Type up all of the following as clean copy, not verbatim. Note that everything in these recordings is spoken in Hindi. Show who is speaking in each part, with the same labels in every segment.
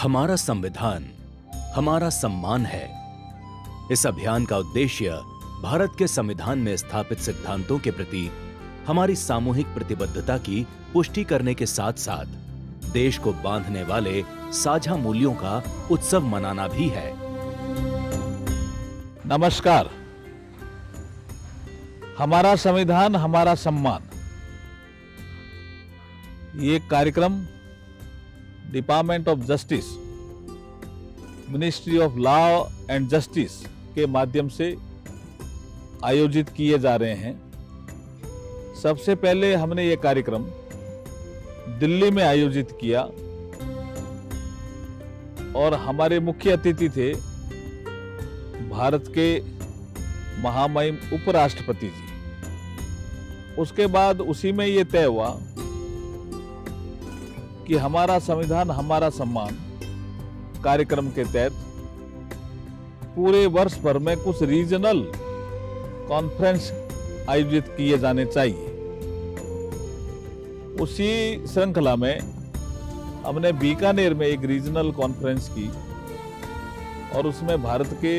Speaker 1: हमारा संविधान हमारा सम्मान है। इस अभियान का उद्देश्य भारत के संविधान में स्थापित सिद्धांतों के प्रति हमारी सामूहिक प्रतिबद्धता की पुष्टि करने के साथ साथ देश को बांधने वाले साझा मूल्यों का उत्सव मनाना भी है।
Speaker 2: नमस्कार। हमारा संविधान हमारा सम्मान, ये कार्यक्रम department of justice, ministry of law and justice के माध्यम से आयोजित किए जा रहे हैं। सबसे पहले हमने ये कार्यक्रम दिल्ली में आयोजित किया और हमारे मुख्य अतिथि थे भारत के महामहिम उपराष्ट्रपति जी। उसके बाद उसी में ये तय हुआ कि हमारा संविधान हमारा सम्मान कार्यक्रम के तहत पूरे वर्ष भर में कुछ रीजनल कॉन्फ्रेंस आयोजित किए जाने चाहिए। उसी श्रृंखला में हमने बीकानेर में एक रीजनल कॉन्फ्रेंस की और उसमें भारत के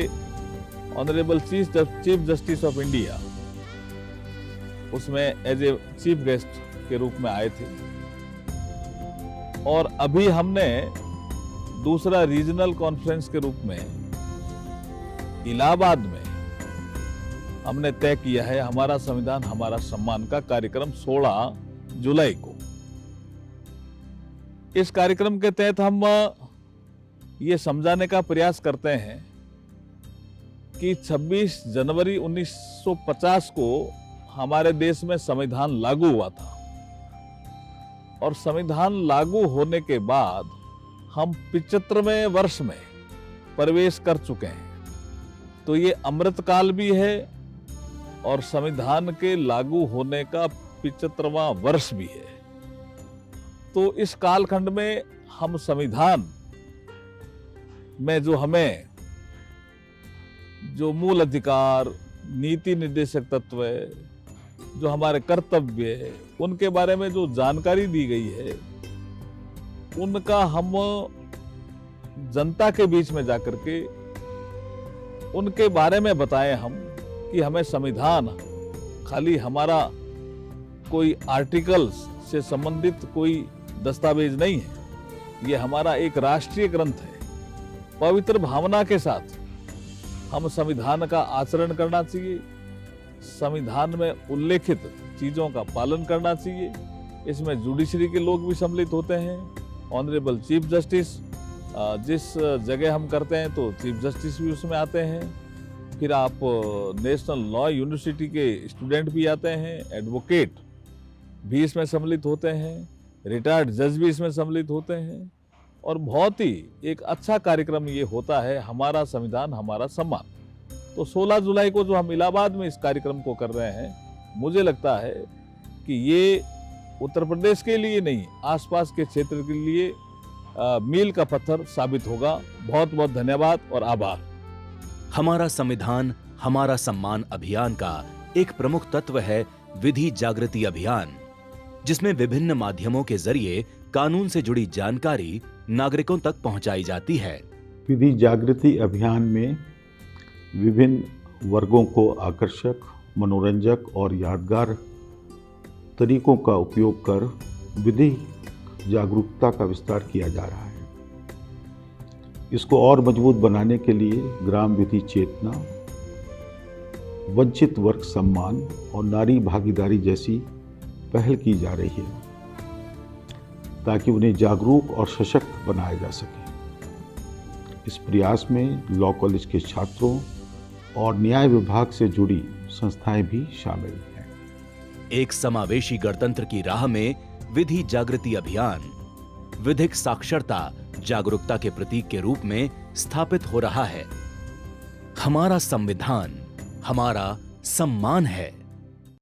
Speaker 2: honourable chief justice of India उसमें एज ए चीफ गेस्ट के रूप में आए थे। और अभी हमने दूसरा रीजनल कॉन्फ्रेंस के रूप में इलाहाबाद में हमने तय किया है हमारा संविधान हमारा सम्मान का कार्यक्रम 16 जुलाई को। इस कार्यक्रम के तहत हम ये समझाने का प्रयास करते हैं कि 26 जनवरी 1950 को हमारे देश में संविधान लागू हुआ था और संविधान लागू होने के बाद हम 75वें वर्ष में प्रवेश कर चुके हैं। तो ये अमृतकाल भी है और संविधान के लागू होने का 75वां वर्ष भी है। तो इस कालखंड में हम संविधान में जो हमें जो मूल अधिकार, नीति निर्देशक तत्व, जो हमारे कर्तव्य है, उनके बारे में जो जानकारी दी गई है, उनका हम जनता के बीच में जाकर के उनके बारे में बताएं हम कि हमें संविधान खाली हमारा कोई आर्टिकल्स से संबंधित कोई दस्तावेज नहीं है, ये हमारा एक राष्ट्रीय ग्रंथ है। पवित्र भावना के साथ हम संविधान का आचरण करना चाहिए, संविधान में उल्लेखित चीजों का पालन करना चाहिए। इसमें जुडिशरी के लोग भी सम्मिलित होते हैं, ऑनरेबल चीफ जस्टिस, जिस जगह हम करते हैं तो चीफ जस्टिस भी उसमें आते हैं। फिर आप नेशनल लॉ यूनिवर्सिटी के स्टूडेंट भी आते हैं, एडवोकेट भी इसमें सम्मिलित होते हैं, रिटायर्ड जज भी इसमें सम्मिलित होते हैं और बहुत ही एक अच्छा कार्यक्रम ये होता है हमारा संविधान हमारा सम्मान। तो 16 जुलाई को जो हम इलाहाबाद में इस कार्यक्रम को कर रहे हैं, मुझे लगता है कि ये उत्तर प्रदेश के लिए नहीं, आसपास के क्षेत्र के लिए मील का पत्थर साबित होगा। बहुत बहुत धन्यवाद और आभार।
Speaker 1: हमारा संविधान हमारा सम्मान अभियान का एक प्रमुख तत्व है विधि जागृति अभियान, जिसमें विभिन्न माध्यमों के जरिए कानून से जुड़ी जानकारी नागरिकों तक पहुंचाई जाती है।
Speaker 3: विधि जागृति अभियान में विभिन्न वर्गों को आकर्षक, मनोरंजक और यादगार तरीकों का उपयोग कर विधि जागरूकता का विस्तार किया जा रहा है। इसको और मजबूत बनाने के लिए ग्राम विधि चेतना, वंचित वर्ग सम्मान और नारी भागीदारी जैसी पहल की जा रही है ताकि उन्हें जागरूक और सशक्त बनाया जा सके। इस प्रयास में लॉ कॉलेज के छात्रों और न्याय विभाग से जुड़ी संस्थाएं भी शामिल हैं।
Speaker 1: एक समावेशी गणतंत्र की राह में विधि जागृति अभियान विधिक साक्षरता जागरूकता के प्रतीक के रूप में स्थापित हो रहा है। हमारा संविधान हमारा सम्मान है।